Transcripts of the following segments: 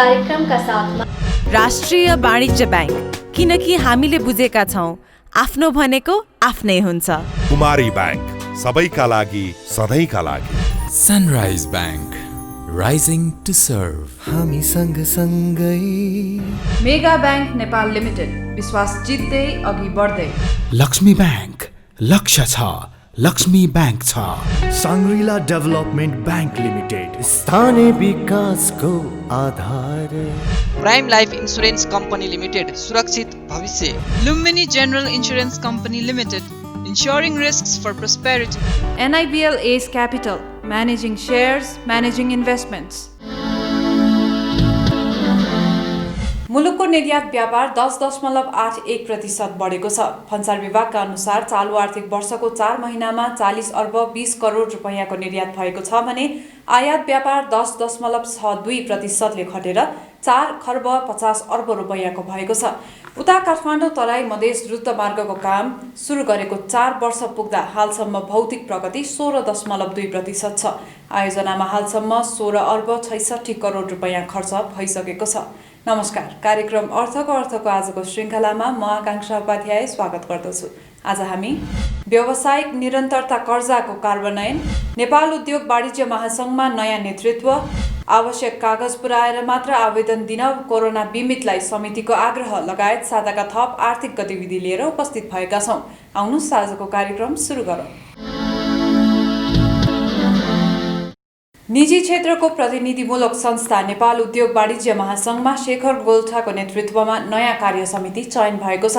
कार्यक्रमका साथमा राष्ट्रिय वाणिज्य ब्याङ्क, किनकि हामीले बुझेका छौँ आफ्नो भनेको आफ्नै हुन्छ। कुमारी ब्याङ्क, सबैका लागि सधैँका लागि। Sunrise Bank, rising to serve. हामी सँगसँगै। मेगा ब्याङ्क नेपाल लिमिटेड, विश्वास जित्दै अघि बढ्दै। लक्ष्मी ब्याङ्क, लक्ष्य छ, लक्ष्मी ब्याङ्क छ। साङ्ग्रिला डेभलपमेन्ट ब्याङ्क लिमिटेड, स्थानीय विकासको आधार। Prime life insurance company limited, सुरक्षित भविष्य। Lumbini general insurance company limited, ensuring risks for prosperity. NIBL Ace Capital, managing shares, managing investments. मुलुकको निर्यात व्यापार 10.81% बढेको छ। भन्सार विभागका अनुसार चालु आर्थिक वर्षको 4 महिनामा 40 अर्ब 20 करोड रुपैयाँको निर्यात भएको छ भने आयात व्यापार 10.62%ले घटेर 4 खर्ब 50 अर्ब रुपैयाँको भएको छ। उता काठमाडौँ तराई मधेस द्रुत मार्गको काम सुरु गरेको 4 वर्ष पुग्दा हालसम्म भौतिक प्रगति 16.2% छ। आयोजनामा हालसम्म 16 अर्ब 66 करोड रुपैयाँ खर्च भइसकेको छ। नमस्कार, कार्यक्रम अर्थको आजको श्रृङ्खलामा म आकाङ्क्षा उपाध्याय स्वागत गर्दछु। आज हामी व्यावसायिक निरन्तरता कर्जाको कार्यान्वयन, नेपाल उद्योग वाणिज्य महासङ्घमा नयाँ नेतृत्व, आवश्यक कागज पुर्याएर मात्र आवेदन दिन कोरोना बिमितलाई समितिको आग्रह लगायत सादाका थप आर्थिक गतिविधि लिएर उपस्थित भएका छौँ। आउनुहोस् आजको कार्यक्रम सुरु गरौँ। निजी क्षेत्रको प्रतिनिधिमूलक संस्था नेपाल उद्योग वाणिज्य महासङ्घमा शेखर गोल्छाको नेतृत्वमा नयाँ कार्य समिति चयन भएको छ।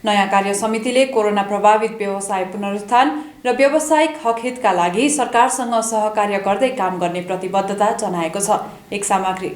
नयाँ कार्य समितिले कोरोना प्रभावित व्यवसाय पुनरुत्थान र व्यावसायिक हकहितका लागि सरकारसँग सहकार्य गर्दै काम गर्ने प्रतिबद्धता जनाएको छ। एक सामग्री।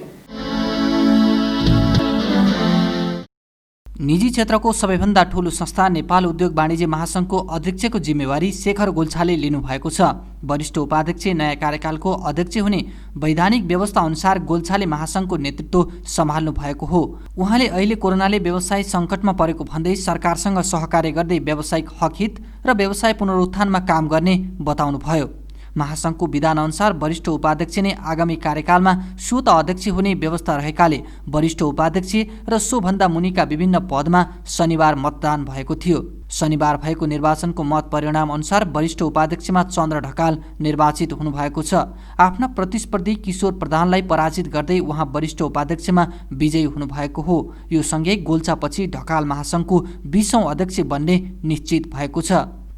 निजी क्षेत्रको सबैभन्दा ठूलो संस्था नेपाल उद्योग वाणिज्य महासङ्घको अध्यक्षको जिम्मेवारी शेखर गोल्छाले लिनुभएको छ। वरिष्ठ उपाध्यक्ष नयाँ कार्यकालको अध्यक्ष हुने वैधानिक व्यवस्था अनुसार गोल्छाले महासङ्घको नेतृत्व सम्हाल्नु भएको हो। उहाँले अहिले कोरोनाले व्यवसाय सङ्कटमा परेको भन्दै सरकारसँग सहकार्य गर्दै व्यावसायिक हकहित र व्यवसाय पुनरुत्थानमा काम गर्ने बताउनुभयो। महासङ्घको विधानअनुसार वरिष्ठ उपाध्यक्ष नै आगामी कार्यकालमा स्वत अध्यक्ष हुने व्यवस्था रहेकाले वरिष्ठ उपाध्यक्ष र सोभन्दा मुनिका विभिन्न पदमा शनिबार मतदान भएको थियो। शनिबार भएको निर्वाचनको मत परिणाम अनुसार वरिष्ठ उपाध्यक्षमा चन्द्र ढकाल निर्वाचित हुनुभएको छ। आफ्ना प्रतिस्पर्धी किशोर प्रधानलाई पराजित गर्दै उहाँ वरिष्ठ उपाध्यक्षमा विजयी हुनुभएको हो। यो सँगै गोल्छापछि ढकाल महासङ्घको 20औं अध्यक्ष बन्ने निश्चित भएको छ।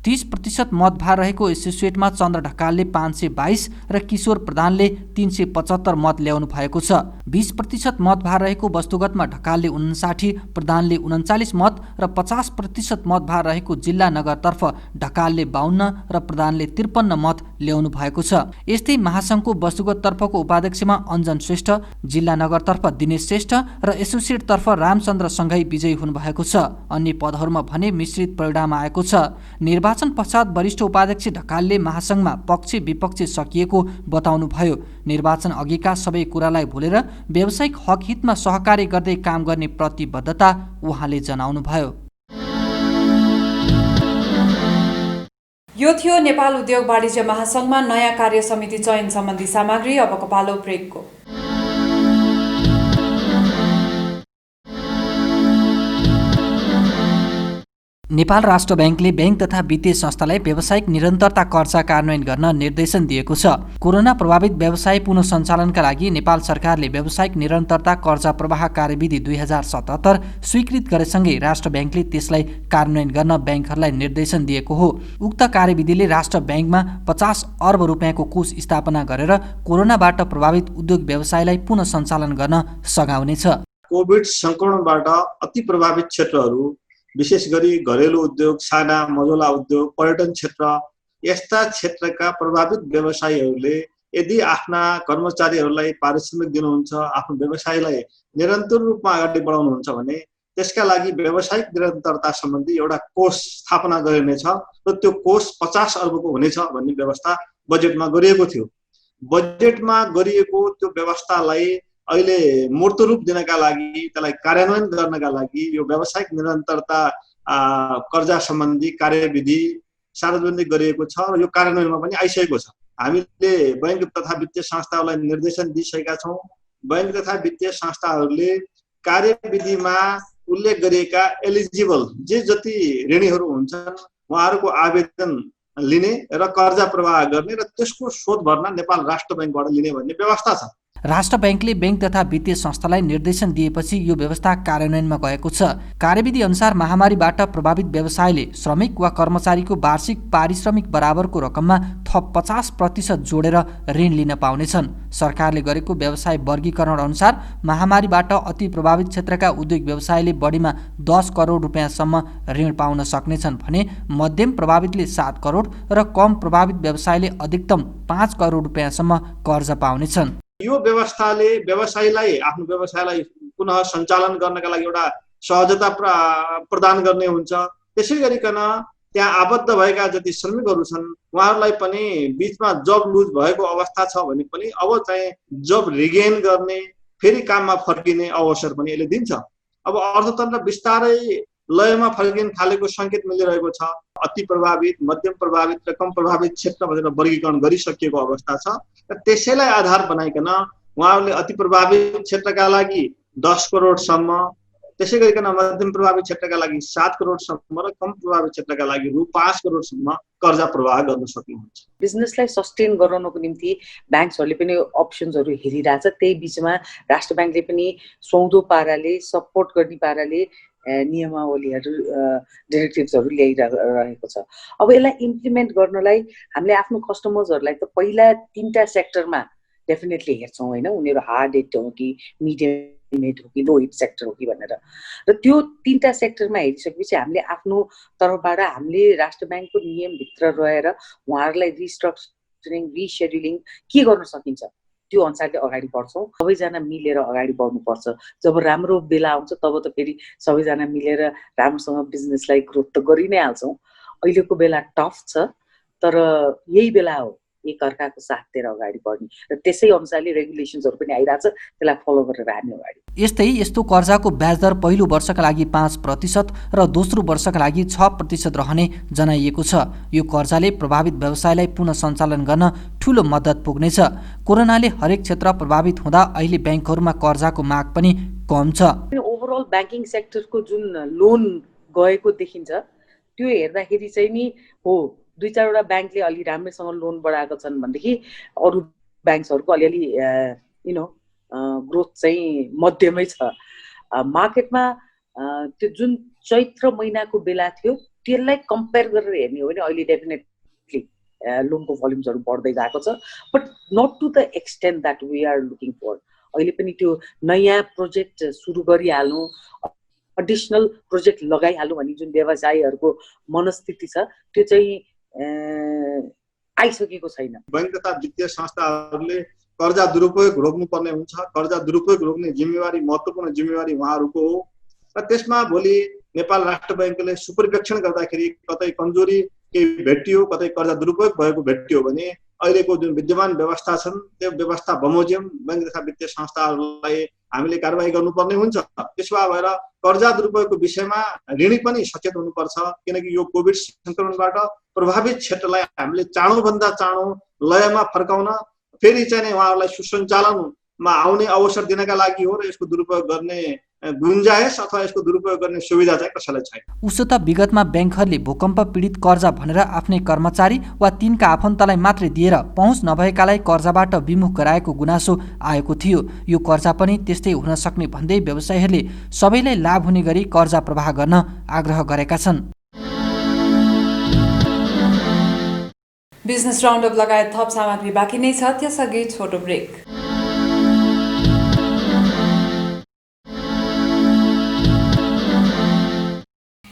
30% मतभार रहेको एसोसिएटमा चन्द्र ढकालले 522 र किशोर प्रधानले 375 मत ल्याउनु भएको छ। 20% मतभार रहेको वस्तुगतमा ढकालले 59, प्रधानले 39 मत र 50% मतभार रहेको जिल्ला नगरतर्फ ढकालले 52 र प्रधानले 53 मत ल्याउनु भएको छ। यस्तै महासङ्घको वस्तुगततर्फको उपाध्यक्षमा अञ्जन श्रेष्ठ, जिल्ला नगरतर्फ दिनेश श्रेष्ठ र एसोसिएटतर्फ रामचन्द्र सँगै विजयी हुनुभएको छ। अन्य पदहरूमा भने मिश्रित परिणाम आएको छ। निर्वाचन पश्चात वरिष्ठ उपाध्यक्ष ढकालले महासङ्घमा पक्ष विपक्ष सकिएको बताउनुभयो। निर्वाचन अघिका सबै कुरालाई भुलेर व्यावसायिक हकहितमा सहकार्य गर्दै काम गर्ने प्रतिबद्धता उहाँले जनाउनुभयो। यो थियो नेपाल उद्योग वाणिज्य महासङ्घमा नयाँ कार्य समिति चयन सम्बन्धी सामग्री। अबको पालो ब्रेकको। नेपाल राष्ट्र ब्याङ्कले ब्याङ्क तथा वित्तीय संस्थालाई व्यावसायिक निरन्तरता कर्जा कार्यान्वयन गर्न निर्देशन दिएको छ। कोरोना प्रभावित व्यवसाय पुनः सञ्चालनका लागि नेपाल सरकारले व्यावसायिक निरन्तरता कर्जा प्रवाह कार्यविधि 2077 स्वीकृत गरेसँगै राष्ट्र ब्याङ्कले त्यसलाई कार्यान्वयन गर्न ब्याङ्कहरूलाई निर्देशन दिएको हो। उक्त कार्यविधिले राष्ट्र ब्याङ्कमा 50 अर्ब रुपियाँको कोष स्थापना गरेर कोरोनाबाट प्रभावित उद्योग व्यवसायलाई पुनः सञ्चालन गर्न सघाउनेछ। कोभिड सङ्क्रमणबाट अति प्रभावित क्षेत्रहरू विशेष गरी घरेलु उद्योग, साना मझौला उद्योग, पर्यटन क्षेत्र यस्ता क्षेत्रका प्रभावित व्यवसायीहरूले यदि आफ्ना कर्मचारीहरूलाई पारिश्रमिक दिनुहुन्छ, आफ्नो व्यवसायलाई निरन्तर रूपमा अगाडि बढाउनुहुन्छ भने त्यसका लागि व्यावसायिक निरन्तरता सम्बन्धी एउटा कोष स्थापना गरिनेछ र त्यो कोष 50 अर्बको हुनेछ भन्ने व्यवस्था बजेटमा गरिएको थियो। बजेटमा गरिएको त्यो व्यवस्थालाई अहिले मूर्त रूप दिनका लागि, त्यसलाई कार्यान्वयन गर्नका लागि यो व्यावसायिक निरन्तरता कर्जा सम्बन्धी कार्यविधि सार्वजनिक गरिएको छ र यो कार्यान्वयनमा पनि आइसकेको छ। हामीले बैंक तथा वित्तीय संस्थाहरूलाई निर्देशन दिइसकेका छौँ। बैंक तथा वित्तीय संस्थाहरूले कार्यविधिमा उल्लेख गरिएका एलिजिबल जे जति ऋणीहरू हुन्छन् उहाँहरूको आवेदन लिने र कर्जा प्रवाह गर्ने र त्यसको शोध भर्ना नेपाल राष्ट्र बैंकबाट लिने भन्ने व्यवस्था छ। राष्ट्र बैंकले बैंक तथा वित्तीय संस्थालाई निर्देशन दिएपछि यो व्यवस्था कार्यान्वयनमा गएको छ। कार्यविधि अनुसार महामारीबाट प्रभावित व्यवसायले श्रमिक वा कर्मचारीको वार्षिक पारिश्रमिक बराबरको रकममा थप 50% जोडेर ऋण लिन पाउनेछन्। सरकारले गरेको व्यवसाय वर्गीकरण अनुसार महामारीबाट अति प्रभावित क्षेत्रका उद्योग व्यवसायले बढीमा 10 करोड रुपियाँसम्म ऋण पाउन सक्नेछन् भने मध्यम प्रभावितले 7 करोड र कम प्रभावित व्यवसायले अधिकतम 5 करोड रुपियाँसम्म कर्जा पाउनेछन्। यो व्यवस्थाले व्यवसायलाई आफ्नो व्यवसायलाई पुनः सञ्चालन गर्नका लागि एउटा सहजता प्रदान गर्ने हुन्छ। त्यसै गरिकन त्यहाँ आबद्ध भएका जति श्रमिकहरू छन् उहाँहरूलाई पनि बीचमा जब लुज भएको अवस्था छ भने पनि अब चाहिँ जब रिगेन गर्ने फेरि काममा फर्किने अवसर पनि यसले दिन्छ। अब अर्थतन्त्र बिस्तारै लयमा फर्किन थालेको सङ्केत मिलिरहेको छ। अति प्रभावित, मध्यम प्रभावित र कम प्रभावित क्षेत्र भनेर वर्गीकरण गरिसकिएको अवस्था छ र त्यसैलाई आधार बनाइकन उहाँहरूले अति प्रभावित क्षेत्रका लागि 10 करोडसम्म, त्यसै गरिकन मध्यम प्रभावित क्षेत्रका लागि 7 करोडसम्म र कम प्रभावित क्षेत्रका लागि रु 5 करोडसम्म कर्जा प्रवाह गर्न सक्नुहुन्छ। बिजनेसलाई सस्टेन गराउनको निम्ति ब्याङ्कहरूले पनि अप्सन्सहरू हेरिरहेछ। त्यही बिचमा राष्ट्र ब्याङ्कले पनि सुहाउँदो पाराले सपोर्ट गर्ने पाराले नियमावलीहरू डाइरेक्टिभ्सहरू ल्याइरहेको छ। अब यसलाई इम्प्लिमेन्ट गर्नलाई हामीले आफ्नो कस्टमर्सहरूलाई त पहिला 3टा सेक्टरमा डेफिनेटली हेर्छौँ होइन, उनीहरू हार्ड हिट हो कि मिडियम हिट हो कि लो हिट सेक्टर हो कि भनेर। र त्यो 3टा सेक्टरमा हेरिसकेपछि हामीले आफ्नो तर्फबाट हामीले राष्ट्र ब्याङ्कको नियमभित्र रहेर उहाँहरूलाई रिस्ट्रक्चरिङ, रिसेड्युलिङ के गर्न सकिन्छ त्यो अनुसारले अगाडि बढ्छौँ। सबैजना मिलेर अगाडि बढ्नुपर्छ। जब राम्रो बेला आउँछ तब त फेरि सबैजना मिलेर राम्रोसँग बिजनेसलाई ग्रोथ त गरि नै हाल्छौँ। अहिलेको बेला टफ छ तर यही बेला हो एकअर्काको साथ दिएर अगाडि बढ्ने र त्यसै अनुसारले रेगुलेसन्सहरू पनि आइरहेछ, त्यसलाई फलो गरेर हामी अगाडि। यस्तो कर्जाको ब्याज दर पहिलो वर्षका लागि 5% र दोस्रो वर्षका लागि 6% रहने जनाइएको छ। यो कर्जाले प्रभावित व्यवसायलाई पुनः सञ्चालन गर्न ठूलो मद्दत पुग्नेछ। कोरोनाले हरेक क्षेत्र प्रभावित हुँदा अहिले ब्याङ्कहरूमा कर्जाको माग पनि कम छ। ओभरअल ब्याङ्किङ सेक्टरको जुन लोन गएको देखिन्छ त्यो हेर्दाखेरि चाहिँ नि हो 2-4वटा ब्याङ्कले अलि राम्रैसँग लोन बढाएको छन् भनेदेखि अरू ब्याङ्क्सहरूको अलिअलि ग्रोथ चाहिँ मध्यमै छ। मार्केटमा त्यो जुन चैत्र महिनाको बेला थियो त्यसलाई कम्पेयर गरेर हेर्ने हो भने अहिले डेफिनेटली लोनको भोल्युम्सहरू बढ्दै गएको छ, but not to the extent that we are looking for. अहिले पनि त्यो नयाँ प्रोजेक्ट सुरु गरिहाल्नु, एडिसनल प्रोजेक्ट लगाइहाल्नु भन्ने जुन व्यवसायीहरूको मनस्थिति छ त्यो चाहिँ आइसकेको छैन। बैंक तथा वित्तीय संस्थाहरूले कर्जा दुरुपयोग रोक्नुपर्ने हुन्छ। कर्जा दुरुपयोग रोक्ने जिम्मेवारी, महत्त्वपूर्ण जिम्मेवारी उहाँहरूको हो र त्यसमा भोलि नेपाल राष्ट्र बैंकले सुपरिवेक्षण गर्दाखेरि कतै कमजोरी केही भेटियो, कतै कर्जा दुरुपयोग भएको भेटियो भने अहिलेको जुन विद्यमान व्यवस्था छन् त्यो व्यवस्था बमोजिम बैंक तथा वित्तीय संस्थाहरूलाई हामीले कारबाही गर्नुपर्ने हुन्छ। त्यसो भएर कर्जा दुरुपयोगको विषयमा ऋणी पनि सचेत हुनुपर्छ, किनकि यो कोभिड संक्रमणबाट प्रभावित क्षेत्रलाई हामीले चाँडोभन्दा चाँडो लयमा फर्काउन फेरि चाहिँ उहाँहरूलाई सुसञ्चालनमा आउने अवसर दिनका लागि हो र यसको दुरुपयोग गर्ने गुन्जायस अथवा यसको दुरुपयोग गर्ने सुविधा चाहिँ कसैलाई छैन। उसो त विगतमा ब्याङ्कहरूले भूकम्प पीडित कर्जा भनेर आफ्नै कर्मचारी वा तिनका आफन्तलाई मात्रै दिएर पहुँच नभएकालाई कर्जाबाट विमुख गराएको गुनासो आएको थियो। यो कर्जा पनि त्यस्तै हुन सक्ने भन्दै व्यवसायीहरूले सबैलाई लाभ हुने गरी कर्जा प्रवाह गर्न आग्रह गरेका छन्। बिजनेस राउन्डअप लगायत थप सामग्री बाँकी नै छ, त्यसअघि छोटो ब्रेक।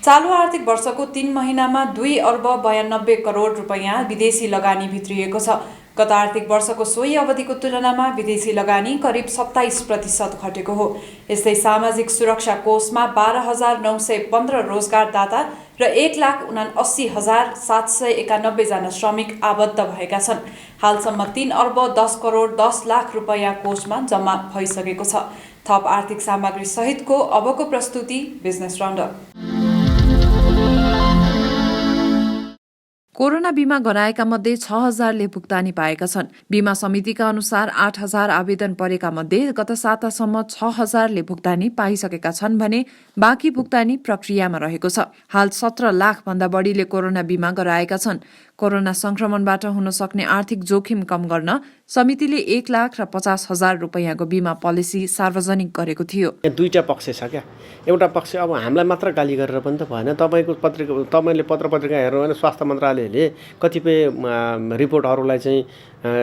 चालु आर्थिक वर्षको 3 महिनामा 2 अर्ब 92 करोड रुपैयाँ विदेशी लगानी भित्रिएको छ। गत आर्थिक वर्षको सोही अवधिको तुलनामा विदेशी लगानी करिब 27% घटेको हो। यस्तै सामाजिक सुरक्षा कोषमा 12,915 रोजगारदाता र 1,79,791 जना श्रमिक आबद्ध भएका छन्। हालसम्म 3 अर्ब 10 करोड 10 लाख रुपैयाँ कोषमा जम्मा भइसकेको छ। थप आर्थिक सामग्री सहितको अबको प्रस्तुति बिजनेस राउन्डअप। कोरोना बीमा गराएका मध्ये 6,000ले भुक्तानी पाएका छन्। बीमा समितिका अनुसार 8,000 आवेदन परेका मध्ये गत सातासम्म 6,000ले भुक्तानी पाइसकेका छन् भने बाँकी भुक्तानी प्रक्रियामा रहेको छ। हाल 17 लाख भन्दा बढीले कोरोना बीमा गराएका छन्। कोरोना संक्रमणबाट हुन सक्ने आर्थिक जोखिम कम गर्न समितिले 1,50,000 रुपैयाँको बीमा पोलिसी सार्वजनिक गरेको थियो। दुईटा पक्ष छ क्या। एउटा पक्ष अब हामीलाई मात्र गाली गरेर पनि त भएन। तपाईँले पत्र-पत्रिका हेर्नु भने स्वास्थ्य मन्त्रालयले कतिपय रिपोर्टहरूलाई चाहिँ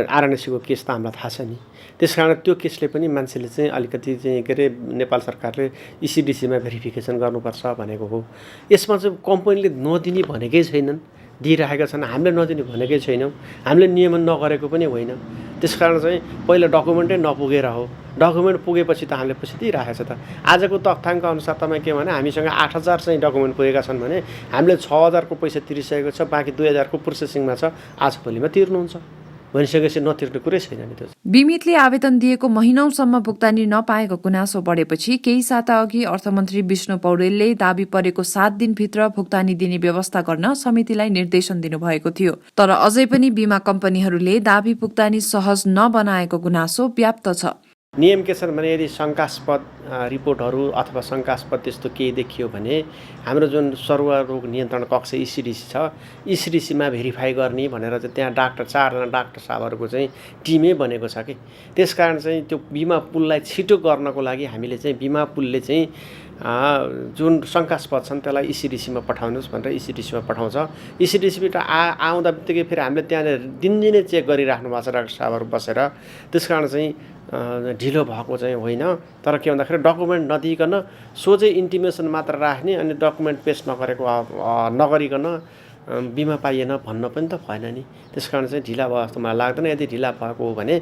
आरएनएसीको केस त हामीलाई थाहा छ नि। त्यसकारण त्यो केसले पनि मान्छेले चाहिँ अलिकति चाहिँ के अरे नेपाल सरकारले इसिडिसीमा भेरिफिकेसन गर्नुपर्छ भनेको हो। यसमा चाहिँ कम्पनीले नदिने भनेकै छैनन्, दिइरहेका छन्। हामीले नदिने भनेकै छैनौँ, हामीले नियमन नगरेको पनि होइन। त्यसकारण चाहिँ पहिला डकुमेन्टै नपुगेर हो, डकुमेन्ट पुगेपछि त हामीले पछि दिइरहेको छ त। आजको तथ्याङ्क अनुसार तपाईँ के भने हामीसँग 8,000 चाहिँ डकुमेन्ट पुगेका छन् भने हामीले 6,000 को पैसा तिरिसकेको छ, बाँकी 2,000 को प्रोसेसिङमा छ। आज भोलिमा तिर्नुहुन्छ भनिसकेपछि नतिर्ने कुरै छैन नि। त्यो बीमितले आवेदन दिएको महिनौसम्म भुक्तानी नपाएको गुनासो बढेपछि केही साता अघि अर्थमन्त्री विष्णु पौडेलले दाबी परेको 7 दिनभित्र भुक्तानी दिने व्यवस्था गर्न समितिलाई निर्देशन दिनुभएको थियो। तर अझै पनि बीमा कम्पनीहरूले दाबी भुक्तानी सहज नबनाएको गुनासो व्याप्त छ। नियम के छन् भने यदि शङ्कास्पद रिपोर्टहरू अथवा शङ्कास्पद त्यस्तो केही देखियो भने हाम्रो जुन सर्वरोग नियन्त्रण कक्ष इसिडिसी छ, इसिडिसीमा भेरिफाई गर्ने भनेर चाहिँ त्यहाँ 4जना डाक्टर साहबहरूको चाहिँ टिमै बनेको छ कि। त्यसकारण चाहिँ त्यो बिमा पुललाई छिटो गर्नको लागि हामीले चाहिँ बिमा पुलले चाहिँ जुन शङ्कास्पद छन् त्यसलाई इसिडिसीमा पठाउनुहोस् भनेर इसिडिसीमा पठाउँछ। इसिडिसीबाट आउँदा बित्तिकै फेरि हामीले त्यहाँनिर दिनदिनै चेक गरिराख्नु भएको छ डाक्टर साहबहरू बसेर। त्यसकारण चाहिँ ढिलो भएको चाहिँ होइन। तर के भन्दाखेरि डकुमेन्ट नदिइकन सोझै इन्टिमेसन मात्र राख्ने अनि डकुमेन्ट पेस नगरिकन बिमा पाइएन भन्न पनि त भएन नि। त्यसकारण चाहिँ ढिला भयो जस्तो मलाई लाग्दैन। यदि ढिला भएको हो भने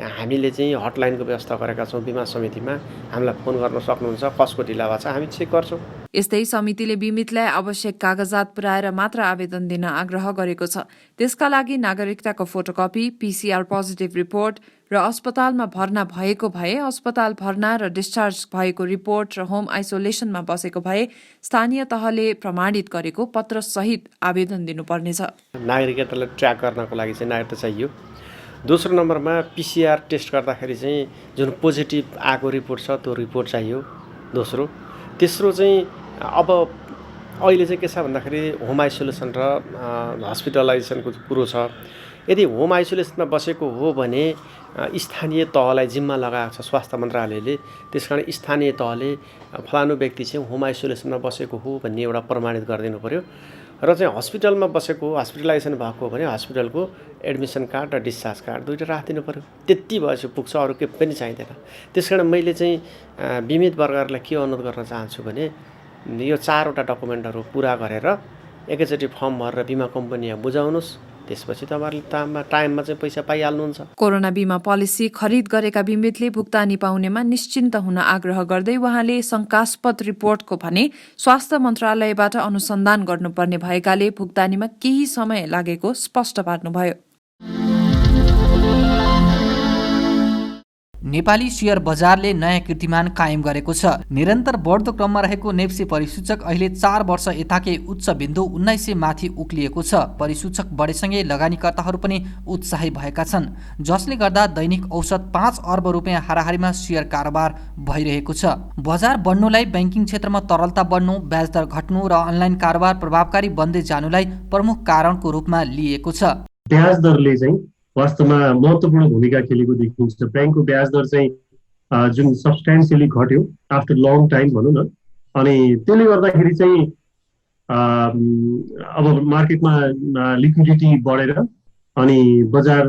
हामीले चाहिँ हटलाइनको व्यवस्था गरेका छौँ बिमा समितिमा, हामीलाई फोन गर्न सक्नुहुन्छ। कसको ढिला भएको छ हामी चेक गर्छौँ। यस्तै समितिले बीमितलाई आवश्यक कागजात पुर्याएर मात्र आवेदन दिन आग्रह गरेको छ। त्यसका लागि नागरिकताको फोटोकपी, पीसीआर पोजिटिभ रिपोर्ट र अस्पतालमा भर्ना भएको भए अस्पताल भर्ना र डिस्चार्ज भएको रिपोर्ट र होम आइसोलेसनमा बसेको भए स्थानीय तहले प्रमाणित गरेको पत्र सहित आवेदन दिनुपर्नेछ। नागरिकतालाई ट्र्याक गर्नको लागि चाहिँ नागरिकता चाहियो। दोस्रो नम्बरमा पीसीआर टेस्ट गर्दाखेरि चाहिँ जुन पोजिटिभ आएको रिपोर्ट छ त्यो रिपोर्ट चाहियो दोस्रो। तेस्रो चाहिँ अब अहिले चाहिँ के छ भन्दाखेरि होम आइसोलेसन र हस्पिटलाइजेसनको कुरो छ। यदि होम आइसोलेसनमा बसेको हो भने स्थानीय तहलाई जिम्मा लगाएको छ स्वास्थ्य मन्त्रालयले। त्यसकारण स्थानीय तहले फलानु व्यक्ति चाहिँ होम आइसोलेसनमा बसेको हो भन्ने एउटा प्रमाणित गरिदिनु पर्यो। र चाहिँ हस्पिटलमा बसेको हस्पिटलाइजेसन भएको हो भने हस्पिटलको एडमिसन कार्ड र डिस्चार्ज कार्ड दुईवटा राखिदिनु पर्यो। त्यति भएपछि पुग्छ, अरू केही पनि चाहिँदैन। त्यसकारण मैले चाहिँ बीमित वर्गहरूलाई के अनुरोध गर्न चाहन्छु भने यो 4वटा डकुमेन्टहरू पुरा गरेर एकैचोटि फर्म भरेर बिमा कम्पनीमा बुझाउनुहोस्। त्यसपछि तपाईँहरूले टाइममा चाहिँ पैसा पाइहाल्नुहुन्छ। कोरोना बीमा पोलिसी खरिद गरेका बीमितले भुक्तानी पाउनेमा निश्चिन्त हुन आग्रह गर्दै उहाँले शङ्कास्पद रिपोर्टको भने स्वास्थ्य मन्त्रालयबाट अनुसन्धान गर्नुपर्ने भएकाले भुक्तानीमा केही समय लागेको स्पष्ट पार्नुभयो। नेपाली शेयर बजारले नयाँ कीर्तिमान कायम गरेको छ। निरन्तर बढ्दो क्रममा रहेको नेप्सी परिसूचक अहिले 4 वर्ष यताकै उच्च बिन्दु 1900 माथि उक्लिएको छ। परिसूचक बढेसँगै लगानीकर्ताहरू पनि उत्साही भएका छन्, जसले गर्दा दैनिक औसत 5 अर्ब रुपियाँ हाराहारीमा शेयर कारोबार भइरहेको छ। बजार बढ्नुलाई ब्याङ्किङ क्षेत्रमा तरलता बढ्नु, ब्याजदर घट्नु र अनलाइन कारोबार प्रभावकारी बन्दै जानुलाई प्रमुख कारणको रूपमा लिएको छ। ब्याज दरले चाहिँ वास्तवमा महत्त्वपूर्ण भूमिका खेलेको देखिन्छ। ब्याङ्कको ब्याज दर चाहिँ जुन सब्सटेन्सियली घट्यो आफ्टर लङ टाइम भनौँ न, अनि त्यसले गर्दाखेरि चाहिँ अब मार्केटमा लिक्विडिटी बढेर अनि बजार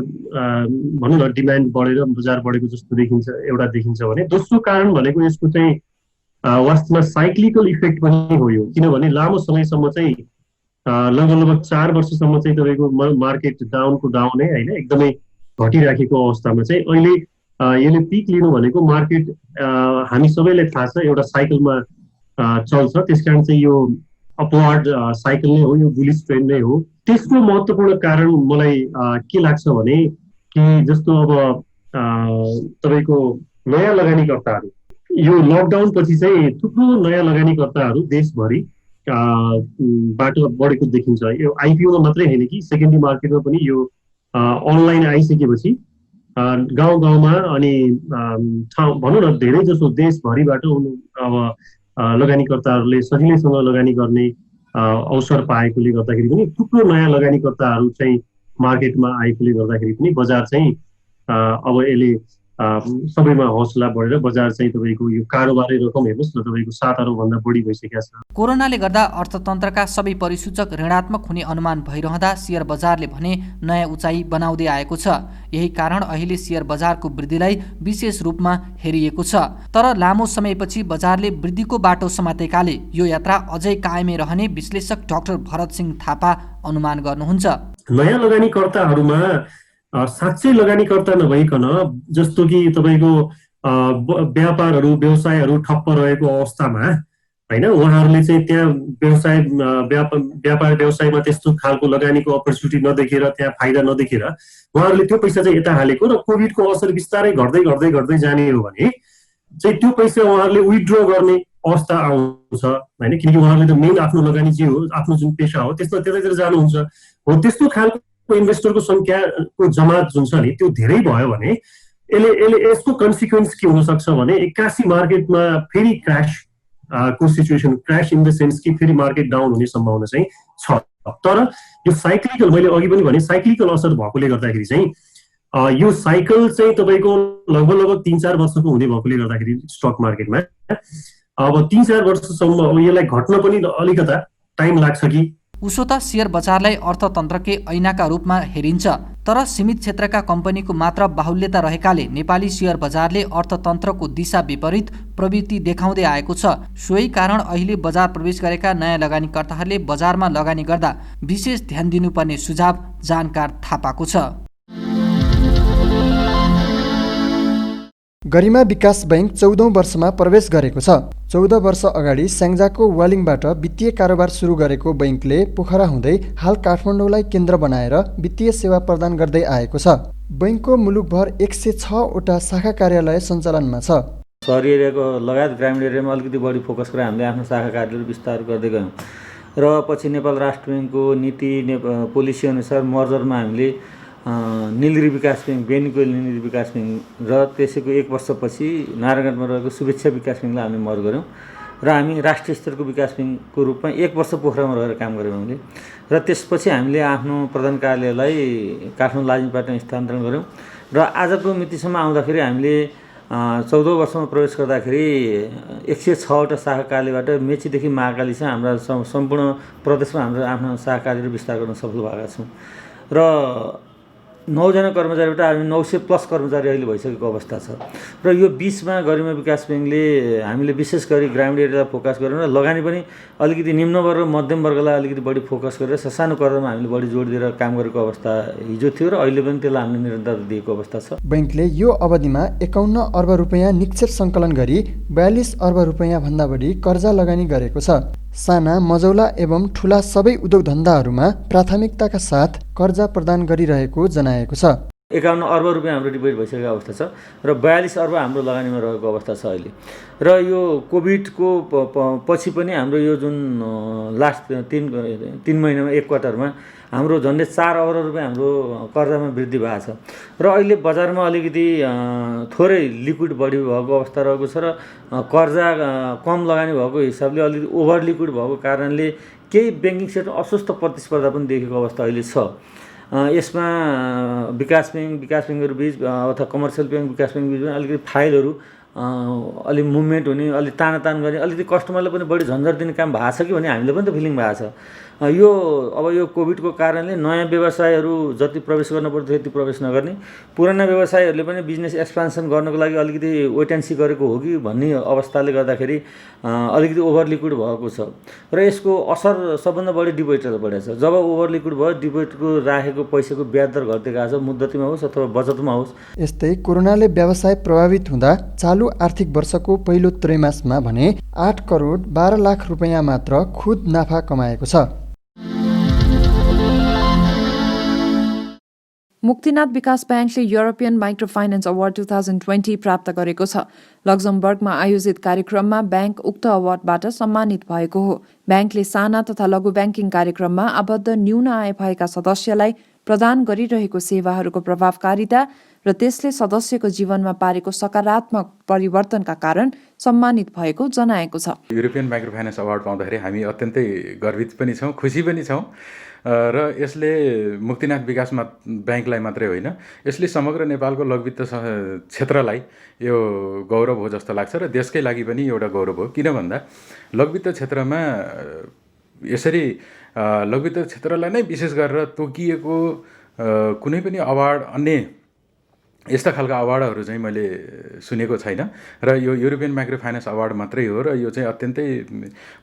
भनौँ न डिमान्ड बढेर बजार बढेको जस्तो एउटा देखिन्छ भने दोस्रो कारण भनेको यसको चाहिँ वास्तवमा साइक्लिकल इफेक्ट पनि हो यो। किनभने लामो समयसम्म चाहिँ लगभग 4 वर्षसम्म चाहिँ तपाईँको मार्केट डाउनको डाउनै होइन एकदमै घटिराखेको अवस्थामा चाहिँ अहिले यसले पिक लिनु भनेको मार्केट हामी सबैलाई थाहा छ एउटा साइकलमा चल्छ। त्यसकारण चाहिँ यो अपवर्ड साइकल नै हो, यो बुलिश ट्रेन्ड नै हो। त्यसको महत्त्वपूर्ण कारण मलाई के लाग्छ भने कि जस्तो अब तपाईँको नयाँ लगानीकर्ताहरू यो लकडाउन पछि चाहिँ थुप्रो नयाँ लगानीकर्ताहरू देशभरि बाट बढेको देखिन्छ। यो आइपिओमा मात्रै होइन कि सेकेन्डरी मार्केटमा पनि यो अनलाइन आइसकेपछि गाउँ गाउँमा अनि ठाउँ भनौँ न धेरै जसो देशभरिबाट अब लगानीकर्ताहरूले सजिलैसँग लगानी गर्ने अवसर पाएकोले गर्दाखेरि पनि थुप्रो नयाँ लगानीकर्ताहरू चाहिँ मार्केटमा आएकोले गर्दाखेरि पनि बजार चाहिँ अब यसले सबैमा हौसला बढेर बजार चाहिँ तपाईँको यो कारोबारी रकम हेर्नुहोस् न तपाईँको 7 अरबभन्दा बढी भइसकेको छ। कोरोनाले गर्दा अर्थतन्त्रका सबै परिसूचक ऋणात्मक हुने अनुमान भइरहँदा शेयर बजारले भने नयाँ उचाइ बनाउँदै आएको छ। यही कारण अहिले शेयर बजारको वृद्धिलाई विशेष रूपमा हेरिएको छ। तर लामो समयपछि बजारले वृद्धिको बाटो समातेकाले यो यात्रा अझै कायमै रहने विश्लेषक डाक्टर भरत सिंह थापा अनुमान गर्नुहुन्छ। नयाँ लगानीकर्ताहरूमा साँच्चै लगानीकर्ता नभइकन जस्तो कि तपाईँको व्यापारहरू व्यवसायहरू ठप्प रहेको अवस्थामा होइन उहाँहरूले चाहिँ त्यहाँ व्यापार व्यवसायमा त्यस्तो खालको लगानीको अपर्च्युनिटी नदेखेर त्यहाँ फाइदा नदेखेर उहाँहरूले त्यो पैसा चाहिँ यता हालेको र कोभिडको असर बिस्तारै घट्दै जाने हो भने चाहिँ त्यो पैसा उहाँहरूले विथड्र गर्ने अवस्था आउँछ होइन। किनकि उहाँहरूले त मेन आफ्नो लगानी जे हो आफ्नो जुन पेसा हो त्यसमा त्यतैतिर जानुहुन्छ हो। त्यस्तो खालको इन्भेस्टरको संख्याको जमात जुन छ नि त्यो धेरै भयो भने यसको कन्सिक्वेन्स के हुनसक्छ भने 81 मार्केटमा फेरि क्रास को situation crash in the sense कि फेरि मार्केट डाउन हुने सम्भावना चाहिँ छ। तर यो साइक्लिकल मैले अघि पनि भने साइक्लिकल असर भएकोले गर्दाखेरि चाहिँ यो साइकल चाहिँ तपाईँको लगभग 3-4 वर्षको हुने भएकोले गर्दाखेरि स्टक मार्केटमा अब 3-4 वर्षसम्म अब यसलाई घट्न पनि अलिकता टाइम लाग्छ कि। उसो त शेयर बजारलाई अर्थतन्त्रकै ऐनाका रूपमा हेरिन्छ, तर सीमित क्षेत्रका कम्पनीको मात्र बाहुल्यता रहेकाले नेपाली शेयर बजारले अर्थतन्त्रको दिशा विपरीत प्रवृत्ति देखाउँदै आएको छ। सोही कारण अहिले बजार प्रवेश गरेका नयाँ लगानीकर्ताहरूले बजारमा लगानी गर्दा विशेष ध्यान दिनुपर्ने सुझाव जानकार थापाको छ। गरिमा विकास बैंक 14औं वर्षमा प्रवेश गरेको छ। 14 वर्ष अगाडि स्याङ्जाको वालिङबाट वित्तीय कारोबार सुरु गरेको बैंकले पोखरा हुँदै हाल काठमाडौँलाई केन्द्र बनाएर वित्तीय सेवा प्रदान गर्दै आएको छ। बैंकको मुलुकभर 106 वटा शाखा कार्यालय सञ्चालनमा छ। सहरी एरियाको लगायत ग्रामीण एरियामा अलिकति बढी फोकस गरेर हामीले आफ्नो शाखा कार्यालय विस्तार गर्दै गयौँ र पछि नेपाल राष्ट्र बैंकको नीति पोलिसी अनुसार मर्जरमा हामीले नीलगिरी विकास बैंक बेनीको नीलगिरी विकास बैंक र त्यसैको 1 वर्षपछि नारायणगढमा रहेको शुभेच्छा विकास बैंकलाई हामी मर्ज गऱ्यौँ र हामी राष्ट्रिय स्तरको विकास बैंकको रूपमा 1 वर्ष पोखरामा रहेर काम गऱ्यौँ हामीले र त्यसपछि हामीले आफ्नो प्रधान कार्यालयलाई काठमाडौँ लाजिमपाटमा स्थानान्तरण गऱ्यौँ र आजको मितिसम्म आउँदाखेरि हामीले 14औं वर्षमा प्रवेश गर्दाखेरि 106 वटा शाखा कार्यालयबाट मेचीदेखि महाकालीसम्म हाम्रा सम्पूर्ण प्रदेशमा हाम्रो आफ्नो शाखा कार्यालय विस्तार गर्न सफल भएका छौँ र 9 जना कर्मचारीबाट हामी 900+ कर्मचारी अहिले भइसकेको अवस्था छ र यो बीचमा गरिमा विकास बैंकले हामीले विशेष गरी ग्रामीण एरियालाई फोकस गरेर लगानी पनि अलिकति निम्न वर्ग मध्यम वर्गलाई अलिकति बढी फोकस गरेर ससानो कर्जमा हामीले बढी जोड दिएर काम गरेको अवस्था हिजो थियो र अहिले पनि त्यसलाई हामीले निरन्तरता दिएको अवस्था छ। बैंकले यो अवधिमा 51 अर्ब रुपैयाँ निक्षेप सङ्कलन गरी 42 अर्ब रुपैयाँ भन्दा बढी कर्जा लगानी गरेको छ। साना मझौला एवं ठुला सबै उद्योग धन्दाहरूमा प्राथमिकताका साथ कर्जा प्रदान गरिरहेको जनाएको छ। 51 अर्ब रुपैयाँ हाम्रो डिपोजिट भइसकेको अवस्था छ र 42 अर्ब हाम्रो लगानीमा रहेको अवस्था छ अहिले र यो कोभिडको पछि पनि हाम्रो यो जुन लास्ट 3 महिनामा 1 क्वार्टरमा हाम्रो झन्डै 4 अर्ब रुपैयाँ हाम्रो कर्जामा वृद्धि भएको छ र अहिले बजारमा अलिकति थोरै लिक्विड बढी भएको अवस्था रहेको छ र कर्जा कम लगानी भएको हिसाबले अलिकति ओभर लिक्विड भएको कारणले केही ब्याङ्किङ सेक्टर अस्वस्थ प्रतिस्पर्धा पनि देखेको अवस्था अहिले छ। यसमा विकास ब्याङ्कहरू बीच अथवा कमर्सियल ब्याङ्क विकास ब्याङ्क बीच पनि अलिकति फाइलहरू अलिक मुभमेन्ट हुने अलिक तानातान गर्ने अलिकति कस्टमरलाई पनि बढी झन्झट दिने काम भएको छ कि भन्ने हामीले पनि त फिलिङ भएको छ। यो अब यो कोभिडको कारणले नयाँ व्यवसायहरू जति प्रवेश गर्न पर्थ्यो त्यति प्रवेश नगर्ने, पुराना व्यवसायहरूले पनि बिजनेस एक्सपान्सन गर्नको लागि अलिकति वेट एन्ड सी गरेको हो कि भन्ने अवस्थाले गर्दाखेरि अलिकति ओभर लिक्विड भएको छ र यसको असर सबभन्दा बढी डिपोजिटलाई परेको छ। जब ओभर लिक्विड भयो डिपोजिटको राखेको पैसाको ब्याज दर घट्दै गएको छ, मुद्दतीमा होस् अथवा बचतमा होस्। यस्तै कोरोनाले व्यवसाय प्रभावित हुँदा चालु आर्थिक वर्षको पहिलो त्रैमासमा भने 8 करोड 12 लाख रुपैयाँ मात्र खुद नाफा कमाएको छ। मुक्तिनाथ विकास ब्याङ्कले युरोपियन माइक्रो फाइनेन्स अवार्ड 2020 प्राप्त गरेको छ। लक्जमबर्गमा आयोजित कार्यक्रममा ब्याङ्क उक्त अवार्डबाट सम्मानित भएको हो। ब्याङ्कले साना तथा लघु ब्याङ्किङ कार्यक्रममा आबद्ध न्यून आय भएका सदस्यलाई प्रदान गरिरहेको सेवाहरूको प्रभावकारिता र त्यसले सदस्यको जीवनमा पारेको सकारात्मक परिवर्तनका कारण सम्मानित भएको जनाएको छ। युरोपियन माइक्रो फाइनेन्स अवार्ड पाउँदाखेरि हामी अत्यन्तै गर्वित पनि छौँ, खुसी पनि छौँ र यसले मुक्तिनाथ विकास ब्याङ्कलाई मात्रै होइन, यसले समग्र नेपालको लघुवित्त क्षेत्रलाई यो गौरव हो जस्तो लाग्छ र देशकै लागि पनि एउटा गौरव हो। किन भन्दा लघुवित्त क्षेत्रमा यसरी लघुवित्त क्षेत्रलाई नै विशेष गरेर तोकिएको कुनै पनि अवार्ड अन्य यस्ता खालका अवार्डहरू चाहिँ मैले सुनेको छैन र यो युरोपियन माइक्रो फाइनेन्स अवार्ड मात्रै हो र यो चाहिँ अत्यन्तै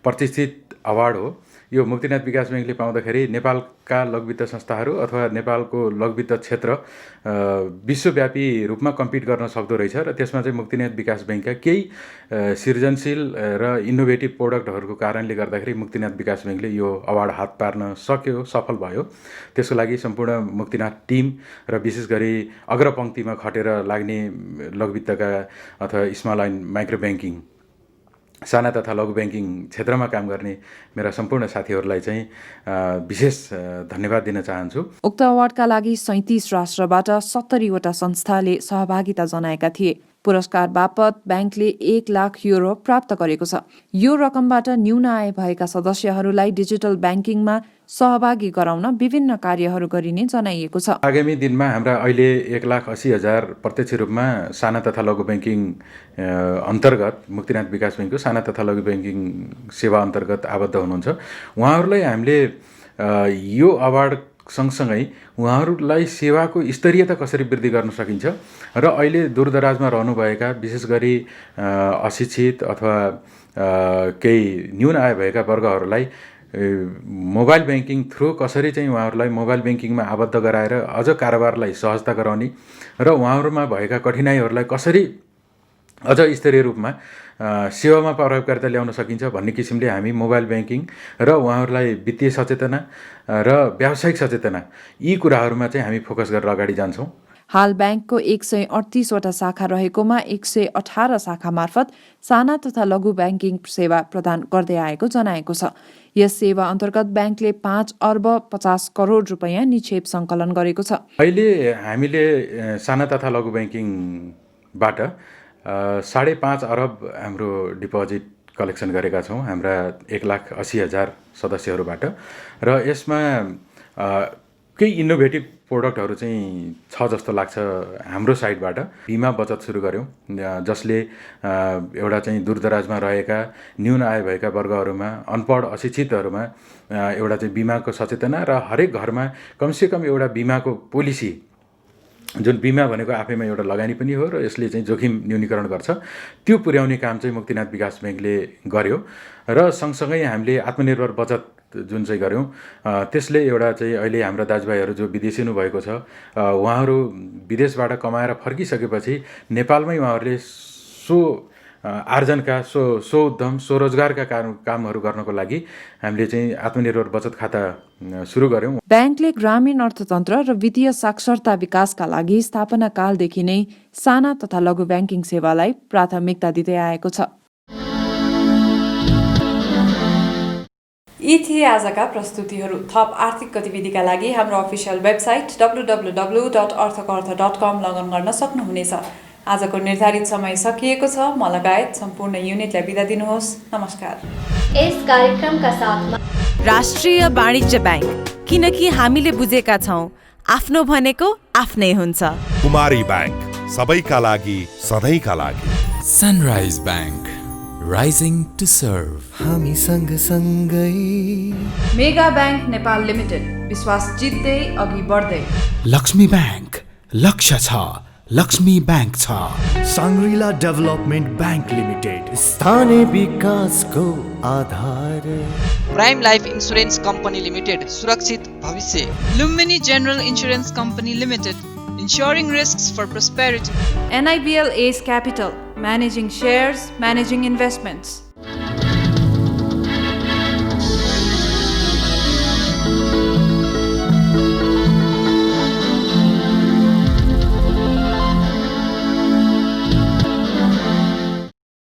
प्रतिष्ठित अवार्ड हो। यो मुक्तिनाथ विकास ब्याङ्कले पाउँदाखेरि नेपालका लघुवित्त संस्थाहरू अथवा नेपालको लघुवित्त क्षेत्र विश्वव्यापी रूपमा कम्पिट गर्न सक्दो रहेछ र त्यसमा चाहिँ मुक्तिनाथ विकास ब्याङ्कका केही सृजनशील र इनोभेटिभ प्रोडक्टहरूको कारणले गर्दाखेरि मुक्तिनाथ विकास ब्याङ्कले यो अवार्ड हात पार्न सक्यो, सफल भयो। त्यसको लागि सम्पूर्ण मुक्तिनाथ टिम र विशेष गरी अग्रपङ्क्तिमा खटेर लाग्ने लघुवित्तका अथवा स्मल एन्ड माइक्रो ब्याङ्किङ साना तथा लघु ब्याङ्किङ क्षेत्रमा काम गर्ने मेरा सम्पूर्ण साथीहरूलाई चाहिँ विशेष धन्यवाद दिन चाहन्छु। उक्त अवार्डका लागि 37 राष्ट्रबाट 70वटा संस्थाले सहभागिता जनाएका थिए। पुरस्कार बापत ब्याङ्कले 1 लाख युरो प्राप्त गरेको छ। यो रकमबाट न्यून आय भएका सदस्यहरूलाई डिजिटल ब्याङ्किङमा सहभागी गराउन विभिन्न कार्यहरू गरिने जनाइएको छ। आगामी दिनमा हाम्रा अहिले 1,80,000 प्रत्यक्ष रूपमा साना तथा लघु ब्याङ्किङ अन्तर्गत मुक्तिनाथ विकास ब्याङ्कको साना तथा लघु ब्याङ्किङ सेवा अन्तर्गत आबद्ध हुनुहुन्छ। उहाँहरूलाई हामीले यो अवार्ड सँगसँगै उहाँहरूलाई सेवाको स्तरीयता कसरी वृद्धि गर्न सकिन्छ र अहिले दूरदराजमा रहनुभएका विशेष गरी अशिक्षित अथवा केही न्यून आय भएका वर्गहरूलाई मोबाइल ब्याङ्किङ थ्रु कसरी चाहिँ उहाँहरूलाई मोबाइल ब्याङ्किङमा आबद्ध गराएर अझ कारोबारलाई सहजता गराउने र उहाँहरूमा भएका कठिनाइहरूलाई कसरी अझ स्तरीय रूपमा सेवामा प्रभावकारिता ल्याउन सकिन्छ भन्ने किसिमले हामी मोबाइल ब्याङ्किङ र उहाँहरूलाई वित्तीय सचेतना र व्यावसायिक सचेतना यी कुराहरूमा चाहिँ हामी फोकस गरेर अगाडि जान्छौँ। हाल ब्याङ्कको 138वटा शाखा रहेकोमा 118 शाखा मार्फत साना तथा लघु ब्याङ्किङ सेवा प्रदान गर्दै आएको जनाएको छ। यस सेवा अन्तर्गत ब्याङ्कले 5 अर्ब 50 करोड रुपैयाँ निक्षेप सङ्कलन गरेको छ। अहिले हामीले साना तथा लघु ब्याङ्किङबाट 5.5 अरब हाम्रो डिपोजिट कलेक्सन गरेका छौँ हाम्रा 1,80,000 सदस्यहरूबाट र यसमा केही इनोभेटिभ प्रोडक्टहरू चाहिँ छ जस्तो लाग्छ हाम्रो साइडबाट। बिमा बचत सुरु गऱ्यौँ जसले एउटा चाहिँ दूरदराजमा रहेका न्यून आय भएका वर्गहरूमा अनपढ अशिक्षितहरूमा एउटा चाहिँ बिमाको सचेतना र हरेक घरमा कमसेकम एउटा बिमाको पोलिसी, जुन बिमा भनेको आफैमा एउटा लगानी पनि हो र यसले चाहिँ जोखिम न्यूनीकरण गर्छ, त्यो पुर्याउने काम चाहिँ मुक्तिनाथ विकास ब्याङ्कले गर्यो र सँगसँगै हामीले आत्मनिर्भर बचत जुन चाहिँ गऱ्यौँ त्यसले एउटा चाहिँ अहिले हाम्रा दाजुभाइहरू जो विदेशिनु भएको छ उहाँहरू विदेशबाट कमाएर फर्किसकेपछि नेपालमै उहाँहरूले आर्जनका उद्यम स्वरोजगारका कामहरू गर्नको लागि हामीले चाहिँ आत्मनिर्भर बचत खाता सुरु गर्यौँ। ब्याङ्कले ग्रामीण अर्थतन्त्र र वित्तीय साक्षरता विकासका लागि स्थापना कालदेखि नै साना तथा लघु ब्याङ्किङ सेवालाई प्राथमिकता दिँदै आएको छ। यी थिए आजका प्रस्तुतिहरू। थप आर्थिक गतिविधिका लागि हाम्रो अफिसियल वेबसाइट www.arthakatha.com लगइन गर्न सक्नुहुनेछ। आजको निर्धारित समय सकिएको छ। म लगायत सम्पूर्ण युनिटलाई बिदा दिनुहोस्। नमस्कार। यस कार्यक्रमका साथमा राष्ट्रिय वाणिज्य ब्याङ्क, किनकि हामीले बुझेका छौँ आफ्नो भनेको आफ्नै हुन्छ। कुमारी ब्याङ्क, सबैका लागि सधैँका लागि। Sunrise Bank, rising to serve. हामी सँगसँगै। मेगा ब्याङ्क नेपाल लिमिटेड, विश्वास जित्दै अघि बढ्दै। लक्ष्मी ब्याङ्क, लक्ष्य छ, लक्ष्मी ब्याङ्क छ। साङ्ग्रिला डेभलपमेन्ट ब्याङ्क लिमिटेड, स्थानीय विकासको आधार। Prime life insurance company limited, सुरक्षित भविष्य। Lumini General Insurance Company Limited, ensuring risks for prosperity. NIBL Ace Capital, managing shares, managing investments.